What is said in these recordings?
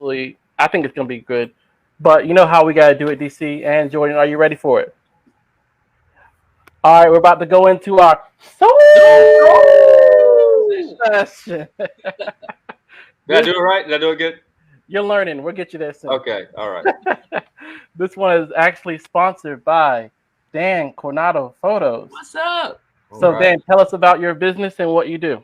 I think it's gonna be good. But you know how we gotta do it, DC and Jordan. Are you ready for it? All right, we're about to go into our soul session. Did I do it right? Did I do it good? You're learning. We'll get you there soon. Okay. All right. This one is actually sponsored by Dan Coronado Photos. What's up? So, Dan, tell us about your business and what you do.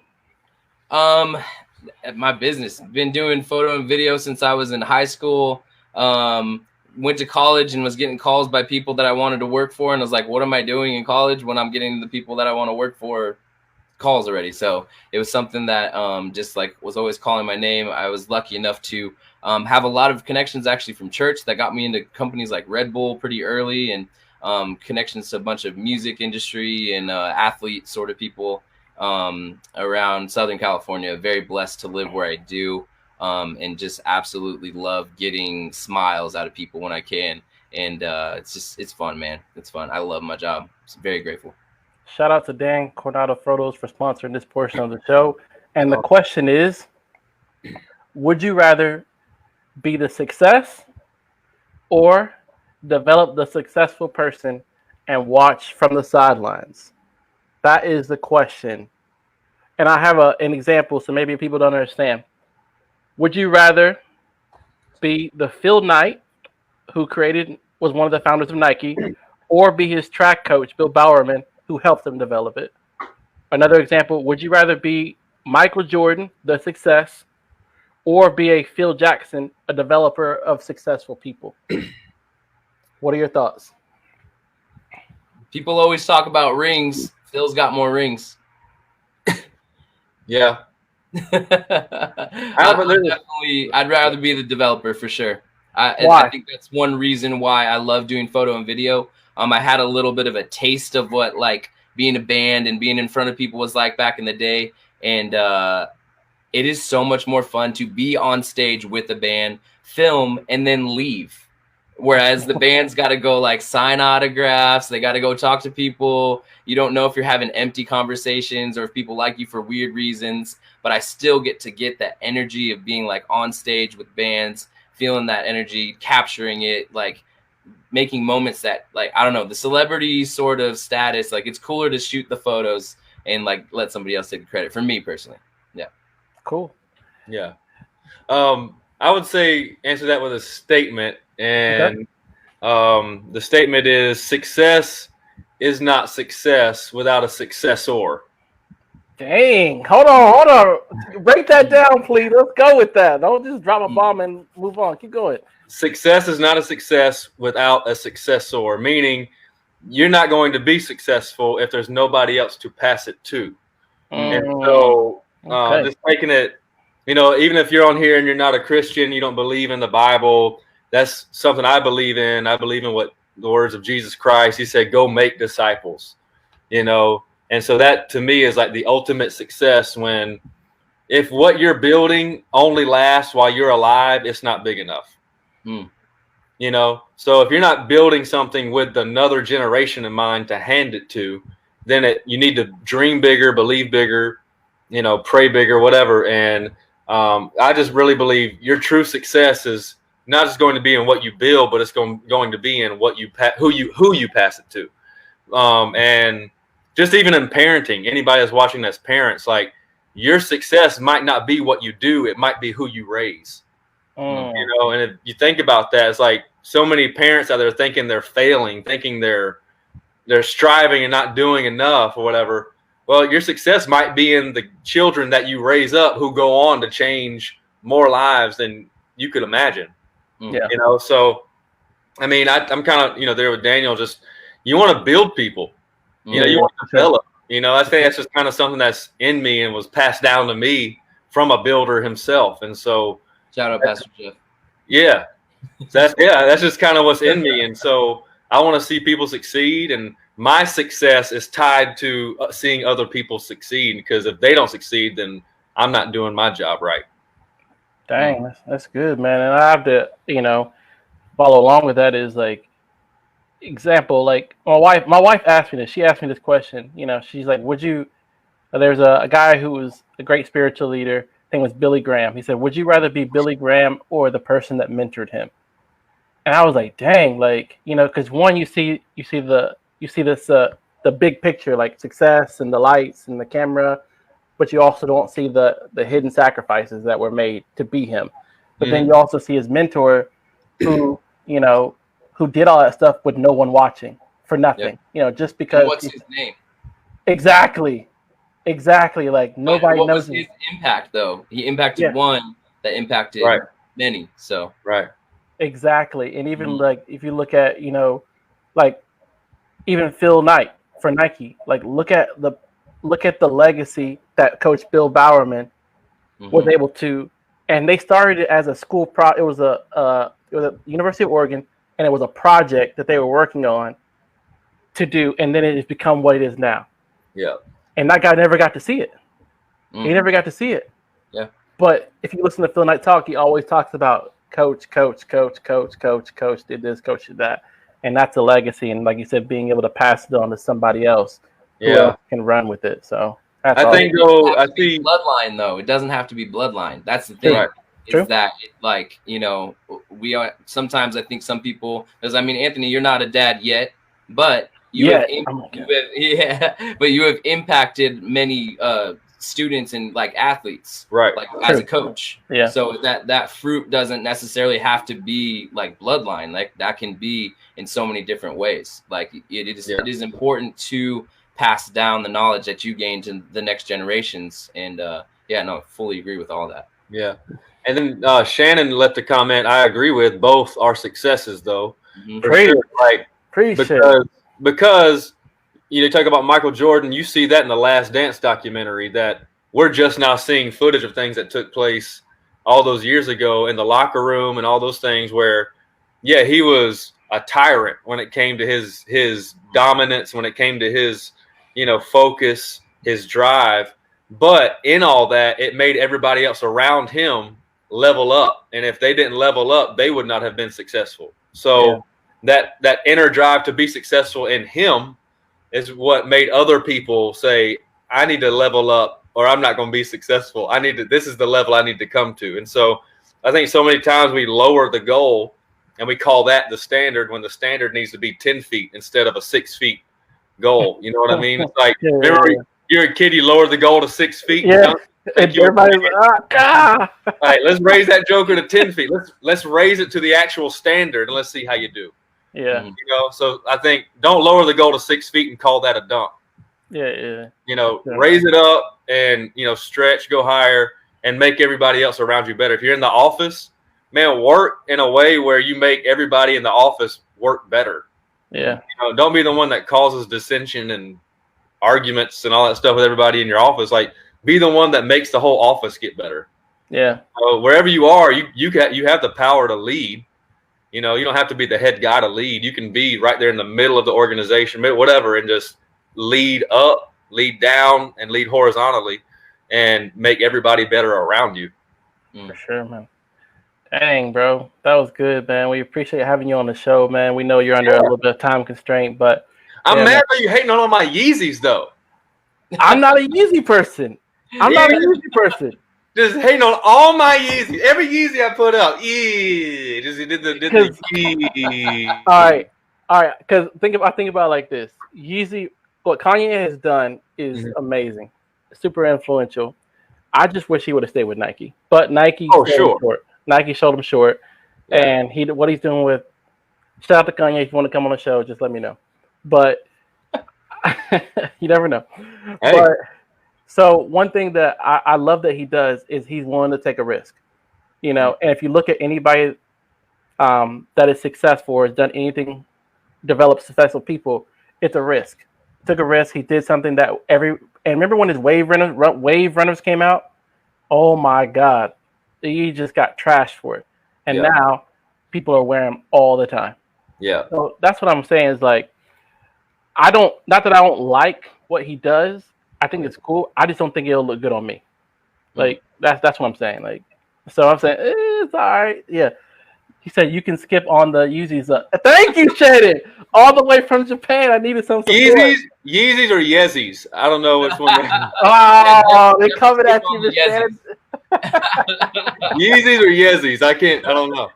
My business. Been doing photo and video since I was in high school. Went to college and was getting calls by people that I wanted to work for. And I was like, what am I doing in college when I'm getting the people that I want to work for calls already? So it was something that just like was always calling my name. I was lucky enough to have a lot of connections actually from church that got me into companies like Red Bull pretty early, and connections to a bunch of music industry and athlete sort of people around Southern California. Very blessed to live where I do. And just absolutely love getting smiles out of people when I can. And it's fun, man. It's fun. I love my job. I'm very grateful. Shout out to Dan Coronado Photos for sponsoring this portion of the show. And the question is, would you rather be the success or develop the successful person and watch from the sidelines? That is the question. And I have an example, so maybe people don't understand. Would you rather be the Phil Knight, who was one of the founders of Nike, or be his track coach, Bill Bowerman, who helped him develop it? Another example, would you rather be Michael Jordan, the success, or be a Phil Jackson, a developer of successful people? What are your thoughts? People always talk about rings. Phil's got more rings. Yeah. I'd rather be the developer for sure. I think that's one reason why I love doing photo and video. I had a little bit of a taste of what like being a band and being in front of people was like back in the day, and it is so much more fun to be on stage with a band, film, and then leave. Whereas the band's got to go like sign autographs, they got to go talk to people. You don't know if you're having empty conversations or if people like you for weird reasons, but I still get that energy of being like on stage with bands, feeling that energy, capturing it, like making moments that like, I don't know, the celebrity sort of status, like it's cooler to shoot the photos and like let somebody else take the credit for me personally. Yeah. Cool. Yeah. I would say answer that with a statement. And the statement is success is not success without a successor. Dang. Hold on. Break that down, please. Let's go with that. Don't just drop a bomb and move on. Keep going. Success is not a success without a successor, meaning you're not going to be successful if there's nobody else to pass it to. And so just taking it, even if you're on here and you're not a Christian, you don't believe in the Bible, that's something I believe in. I believe in what the words of Jesus Christ. He said, go make disciples, And so that to me is like the ultimate success when if what you're building only lasts while you're alive, it's not big enough. So if you're not building something with another generation in mind to hand it to, then you need to dream bigger, believe bigger, pray bigger, whatever. And I just really believe your true success is not just going to be in what you build, but it's going to be in what who you pass it to. And just even in parenting, anybody that's watching that's parents, like your success might not be what you do. It might be who you raise, and if you think about that, it's like so many parents out there thinking they're failing, thinking they're striving and not doing enough or whatever. Well, your success might be in the children that you raise up who go on to change more lives than you could imagine. Yeah. So, I mean, I'm kind of, there with Daniel, just, you want to build people, you want to develop, I think that's just kind of something that's in me and was passed down to me from a builder himself. And so shout out Pastor Jeff. Yeah, that's just kind of what's in me. And so I want to see people succeed, and my success is tied to seeing other people succeed, because if they don't succeed, then I'm not doing my job right. Dang, that's good, man. And I have to, follow along with that is like, example, like my wife asked me this. She asked me this question. She's like, there's a guy who was a great spiritual leader think it was Billy Graham. He said, "Would you rather be Billy Graham or the person that mentored him?" And I was like, "Dang!" Like, because one, you see this the big picture, like success and the lights and the camera, but you also don't see the hidden sacrifices that were made to be him. But then you also see his mentor, who who did all that stuff with no one watching for nothing. Just because. And what's his name? Exactly. Like nobody what knows was his impact though? He impacted one that impacted many. So exactly. And even like if you look at like even Phil Knight for Nike, like look at the legacy that Coach Bill Bowerman was able to, and they started it as a school it was a University of Oregon, and it was a project that they were working on to do, and then it has become what it is now. Yeah. And that guy never got to see it. He never got to see it. Yeah. But if you listen to Phil Knight talk, he always talks about coach did this, coach did that. And that's a legacy. And like you said, being able to pass it on to somebody else who else can run with it. So that's I think bloodline though. It doesn't have to be bloodline. That's the thing. Right. Is that like, we are sometimes I think some people, because Anthony, you're not a dad yet, but you have impacted many students and like athletes, like as a coach. Yeah. So that fruit doesn't necessarily have to be like bloodline. Like that can be in so many different ways. Like it is important to pass down the knowledge that you gain to the next generations. And fully agree with all that. Yeah. And then Shannon left a comment I agree with. Both are successes though. Because you talk about Michael Jordan, you see that in the Last Dance documentary, that we're just now seeing footage of things that took place all those years ago in the locker room and all those things where, he was a tyrant when it came to his dominance, when it came to his, focus, his drive. But in all that, it made everybody else around him level up. And if they didn't level up, they would not have been successful. So that inner drive to be successful in him is what made other people say, I need to level up or I'm not going to be successful. This is the level I need to come to. And so I think so many times we lower the goal and we call that the standard when the standard needs to be 10 feet instead of a 6 feet goal. You know what I mean? It's like, remember you're a kid, you lower the goal to 6 feet. Yeah. And everybody's like, all right, let's raise that joker to 10 feet. Let's raise it to the actual standard and let's see how you do. Yeah. So I think don't lower the goal to 6 feet and call that a dunk. Yeah. Raise it up and, stretch, go higher and make everybody else around you better. If you're in the office, man, work in a way where you make everybody in the office work better. Yeah. Don't be the one that causes dissension and arguments and all that stuff with everybody in your office. Like, be the one that makes the whole office get better. Yeah. Wherever you are, you have the power to lead. You don't have to be the head guy to lead. You can be right there in the middle of the organization, whatever, and just lead up, lead down, and lead horizontally and make everybody better around you. For sure, man. Dang, bro. That was good, man. We appreciate having you on the show, man. We know you're under a little bit of time constraint, but I'm mad that you hating on all my Yeezys, though. I'm not a Yeezy person. Just hating on all my Yeezys. Every Yeezy I put up. Yeah. Just did the Yeezy. All right. Because think about it like this. Yeezy, what Kanye has done is amazing. Super influential. I just wish he would have stayed with Nike. But Nike short. Nike showed him short. Yeah. And what he's doing with, shout out to Kanye, if you want to come on the show, just let me know. But you never know. Hey. But so one thing that I love that he does is he's willing to take a risk. And if you look at anybody that is successful or has done anything, developed successful people, it's a risk. Took a risk. He did something that and remember when his wave runners came out? Oh my God. He just got trashed for it. And now people are wearing them all the time. Yeah. So that's what I'm saying is like, not that I don't like what he does. I think it's cool. I just don't think it'll look good on me. Like that's what I'm saying. Like, so I'm saying it's all right. Yeah. He said you can skip on the Yeezys. Thank you, Shannon. All the way from Japan. I needed some support. Yeezys or Yeezys? I don't know which one. Oh, they're coming at you, Miss Shannon. Yeezys or Yeezys? I don't know.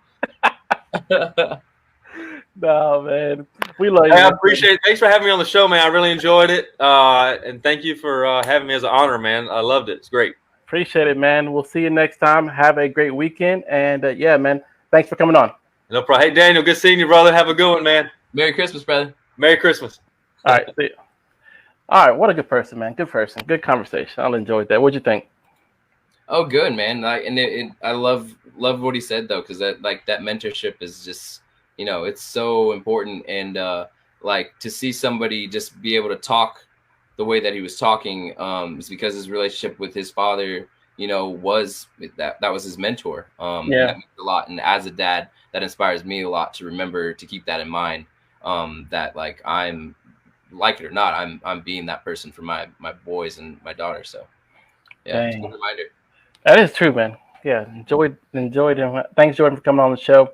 No, man. We love you. I appreciate it. Thanks for having me on the show, man. I really enjoyed it. And thank you for having me as an honor, man. I loved it. It's great. Appreciate it, man. We'll see you next time. Have a great weekend. And yeah, man, thanks for coming on. No problem. Hey, Daniel, good seeing you, brother. Have a good one, man. Merry Christmas, brother. Merry Christmas. All right. See you. All right. What a good person, man. Good person. Good conversation. I enjoyed that. What'd you think? Oh, good, man. I love what he said though, because that mentorship is just, it's so important. And like to see somebody just be able to talk the way that he was talking is because his relationship with his father, was that was his mentor. That means a lot. And as a dad, that inspires me a lot to remember to keep that in mind. That like I'm, like it or not, I'm being that person for my boys and my daughter. So yeah, it's a good reminder. That is true, man. Yeah, enjoyed him. Thanks, Jordan, for coming on the show.